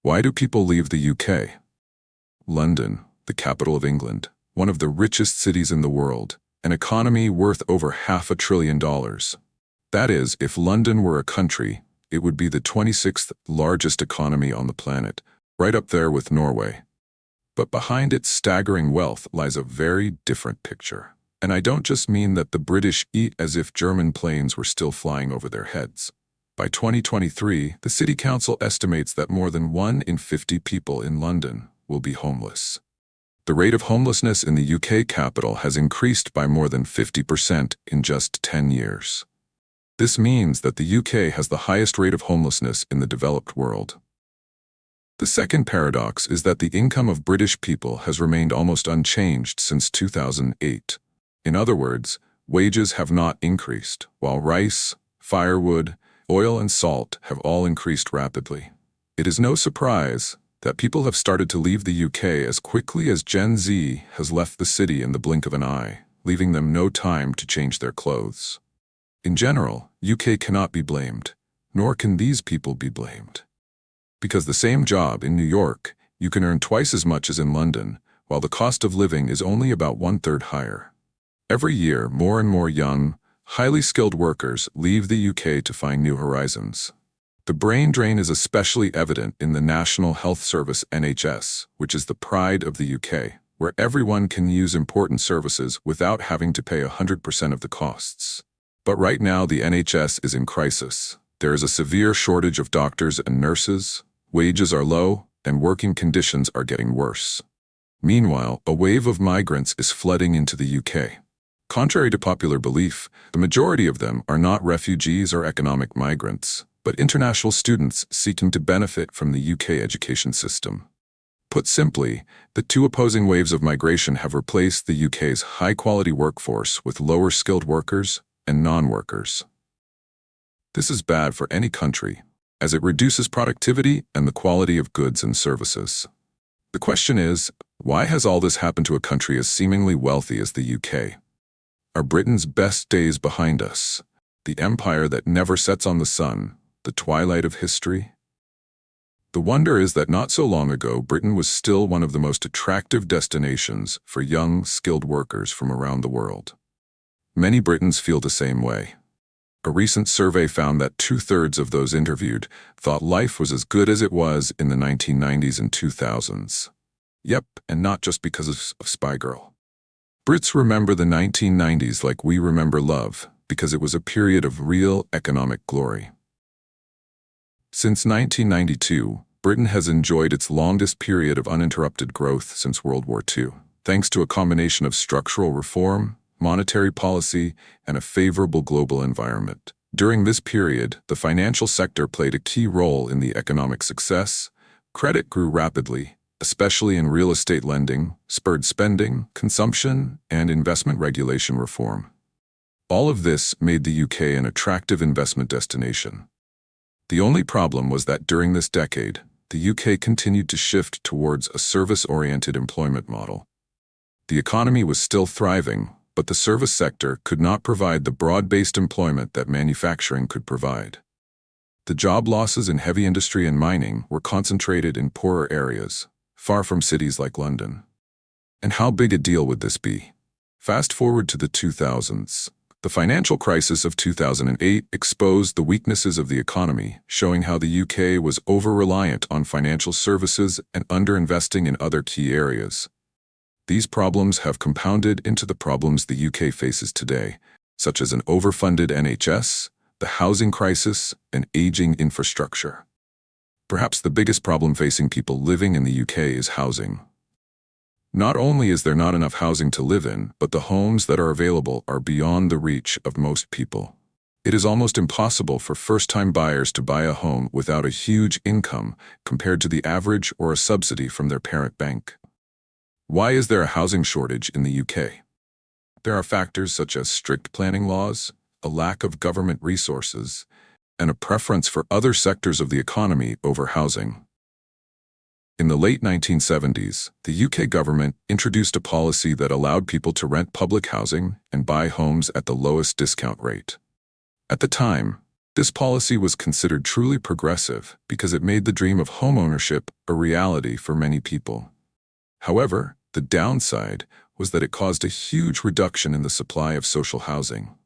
Why do people leave the UK? London, the capital of England, one of the richest cities in the world, an economy worth over $500 billion. That is, if London were a country, it would be the 26th largest economy on the planet, right up there with Norway. But behind its staggering wealth lies a very different picture. And I don't just mean that the British eat as if German planes were still flying over their heads. By 2023, the City Council estimates that more than 1 in 50 people in London will be homeless. The rate of homelessness in the UK capital has increased by more than 50% in just 10 years. This means that the UK has the highest rate of homelessness in the developed world. The second paradox is that the income of British people has remained almost unchanged since 2008. In other words, wages have not increased, while rice, firewood, oil and salt have all increased rapidly. It is no surprise that people have started to leave the UK as quickly as Gen Z has left the city in the blink of an eye, leaving them no time to change their clothes. In general, UK cannot be blamed, nor can these people be blamed. Because the same job in New York, you can earn twice as much as in London, while the cost of living is only about 1/3 higher. Every year, more and more young, highly skilled workers leave the UK to find new horizons. The brain drain is especially evident in the National Health Service (NHS), which is the pride of the UK, where everyone can use important services without having to pay 100% of the costs. But right now the NHS is in crisis. There is a severe shortage of doctors and nurses, wages are low, and working conditions are getting worse. Meanwhile, a wave of migrants is flooding into the UK. Contrary to popular belief, the majority of them are not refugees or economic migrants, but international students seeking to benefit from the UK education system. Put simply, the two opposing waves of migration have replaced the UK's high-quality workforce with lower-skilled workers and non-workers. This is bad for any country, as it reduces productivity and the quality of goods and services. The question is, why has all this happened to a country as seemingly wealthy as the UK? Are Britain's best days behind us? The empire that never sets on the sun, the twilight of history? The wonder is that not so long ago, Britain was still one of the most attractive destinations for young, skilled workers from around the world. Many Britons feel the same way. A recent survey found that 2/3 of those interviewed thought life was as good as it was in the 1990s and 2000s. Yep, and not just because of Spy Girl. Brits remember the 1990s like we remember love, because it was a period of real economic glory. Since 1992, Britain has enjoyed its longest period of uninterrupted growth since World War II, thanks to a combination of structural reform, monetary policy, and a favorable global environment. During this period, the financial sector played a key role in the economic success. Credit grew rapidly, especially in real estate lending, spurred spending, consumption, and investment regulation reform. All of this made the UK an attractive investment destination. The only problem was that during this decade, the UK continued to shift towards a service-oriented employment model. The economy was still thriving, but the service sector could not provide the broad-based employment that manufacturing could provide. The job losses in heavy industry and mining were concentrated in poorer areas, far from cities like London. And how big a deal would this be? Fast forward to the 2000s. The financial crisis of 2008 exposed the weaknesses of the economy, showing how the UK was over-reliant on financial services and underinvesting in other key areas. These problems have compounded into the problems the UK faces today, such as an overfunded NHS, the housing crisis, and aging infrastructure. Perhaps the biggest problem facing people living in the UK is housing. Not only is there not enough housing to live in, but the homes that are available are beyond the reach of most people. It is almost impossible for first-time buyers to buy a home without a huge income compared to the average or a subsidy from their parent bank. Why is there a housing shortage in the UK? There are factors such as strict planning laws, a lack of government resources, and a preference for other sectors of the economy over housing. In the late 1970s, the UK government introduced a policy that allowed people to rent public housing and buy homes at the lowest discount rate. At the time, This policy was considered truly progressive because it made the dream of homeownership a reality for many people. However, the downside was that it caused a huge reduction in the supply of social housing.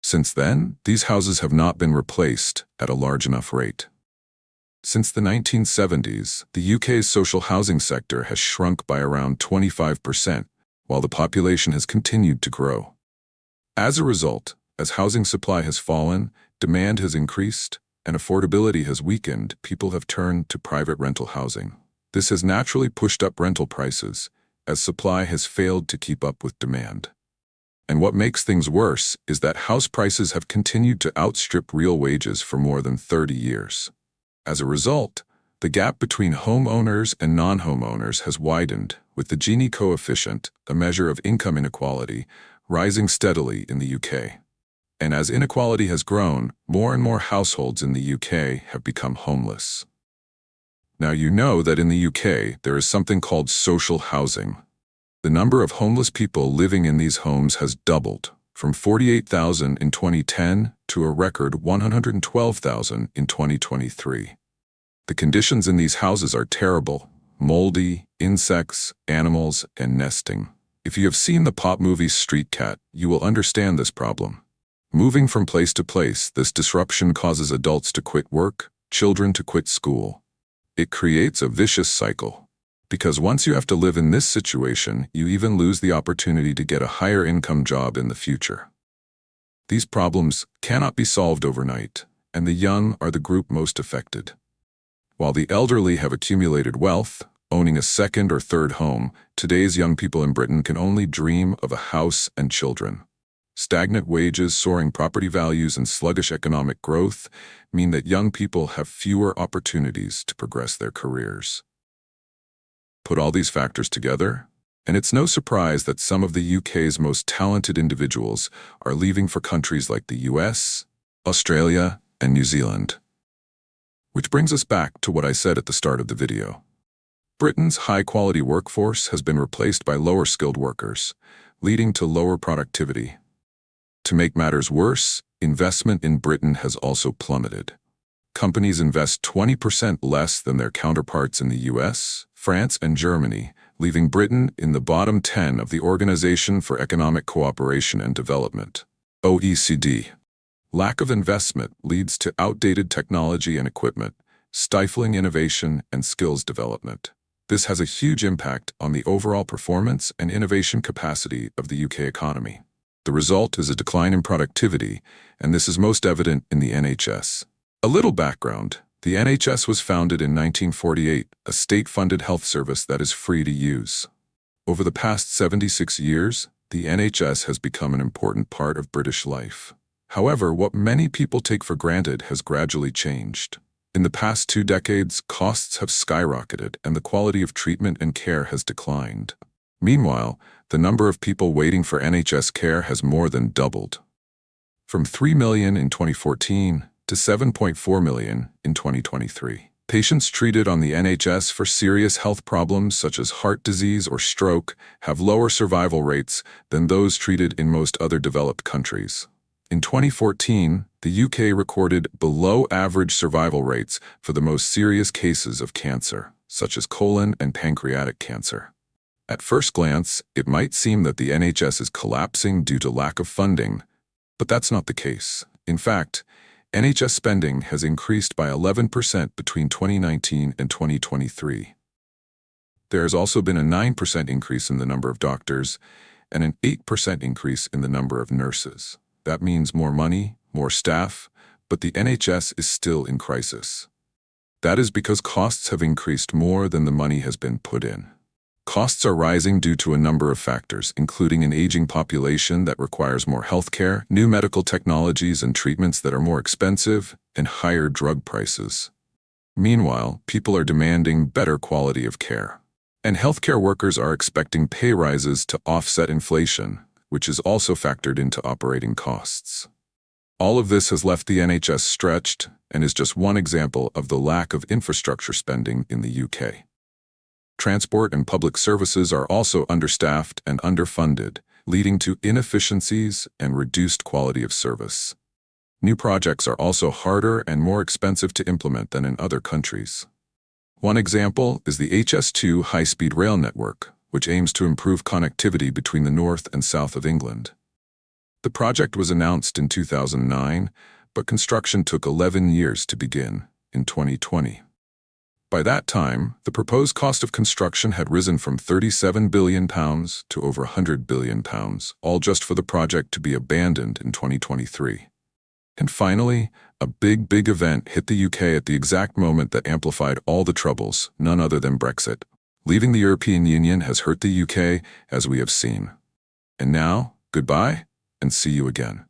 Since then, these houses have not been replaced at a large enough rate. Since the 1970s, the UK's social housing sector has shrunk by around 25%, while the population has continued to grow. As a result, as housing supply has fallen, demand has increased, and affordability has weakened, people have turned to private rental housing. This has naturally pushed up rental prices, as supply has failed to keep up with demand. And what makes things worse is that house prices have continued to outstrip real wages for more than 30 years. As a result, the gap between homeowners and non-homeowners has widened, with the Gini coefficient, a measure of income inequality, rising steadily in the UK. And as inequality has grown, more and more households in the UK have become homeless. Now you know that in the UK there is something called social housing. The number of homeless people living in these homes has doubled, from 48,000 in 2010 to a record 112,000 in 2023. The conditions in these houses are terrible: moldy, insects, animals, and nesting. If you have seen the pop movie Street Cat, you will understand this problem. Moving from place to place, this disruption causes adults to quit work, children to quit school. It creates a vicious cycle. Because once you have to live in this situation, you even lose the opportunity to get a higher income job in the future. These problems cannot be solved overnight, and the young are the group most affected. While the elderly have accumulated wealth, owning a second or third home, today's young people in Britain can only dream of a house and children. Stagnant wages, soaring property values, and sluggish economic growth mean that young people have fewer opportunities to progress their careers. Put all these factors together, and it's no surprise that some of the UK's most talented individuals are leaving for countries like the US, Australia, and New Zealand. Which brings us back to what I said at the start of the video. Britain's high-quality workforce has been replaced by lower-skilled workers, leading to lower productivity. To make matters worse, investment in Britain has also plummeted. Companies invest 20% less than their counterparts in the US, France, and Germany, leaving Britain in the bottom 10 of the Organization for Economic Cooperation and Development, OECD. Lack of investment leads to outdated technology and equipment, stifling innovation and skills development. This has a huge impact on the overall performance and innovation capacity of the UK economy. The result is a decline in productivity, and this is most evident in the NHS. A little background: the NHS was founded in 1948, a state-funded health service that is free to use. Over the past 76 years, the NHS has become an important part of British life. However, what many people take for granted has gradually changed. In the past 2 decades, costs have skyrocketed and the quality of treatment and care has declined. Meanwhile, the number of people waiting for NHS care has more than doubled. From 3 million in 2014 to 7.4 million in 2023. Patients treated on the NHS for serious health problems such as heart disease or stroke have lower survival rates than those treated in most other developed countries. In 2014, the UK recorded below-average survival rates for the most serious cases of cancer, such as colon and pancreatic cancer. At first glance, it might seem that the NHS is collapsing due to lack of funding, but that's not the case. In fact, NHS spending has increased by 11% between 2019 and 2023. There has also been a 9% increase in the number of doctors and an 8% increase in the number of nurses. That means more money, more staff, but the NHS is still in crisis. That is because costs have increased more than the money has been put in. Costs are rising due to a number of factors, including an aging population that requires more healthcare, new medical technologies and treatments that are more expensive, and higher drug prices. Meanwhile, people are demanding better quality of care. And healthcare workers are expecting pay rises to offset inflation, which is also factored into operating costs. All of this has left the NHS stretched and is just one example of the lack of infrastructure spending in the UK. Transport and public services are also understaffed and underfunded, leading to inefficiencies and reduced quality of service. New projects are also harder and more expensive to implement than in other countries. One example is the HS2 high-speed rail network, which aims to improve connectivity between the north and south of England. The project was announced in 2009, but construction took 11 years to begin, in 2020. By that time, the proposed cost of construction had risen from £37 billion to over £100 billion, all just for the project to be abandoned in 2023. And finally, a big event hit the UK at the exact moment that amplified all the troubles, none other than Brexit. Leaving the European Union has hurt the UK, as we have seen. And now, goodbye, and see you again.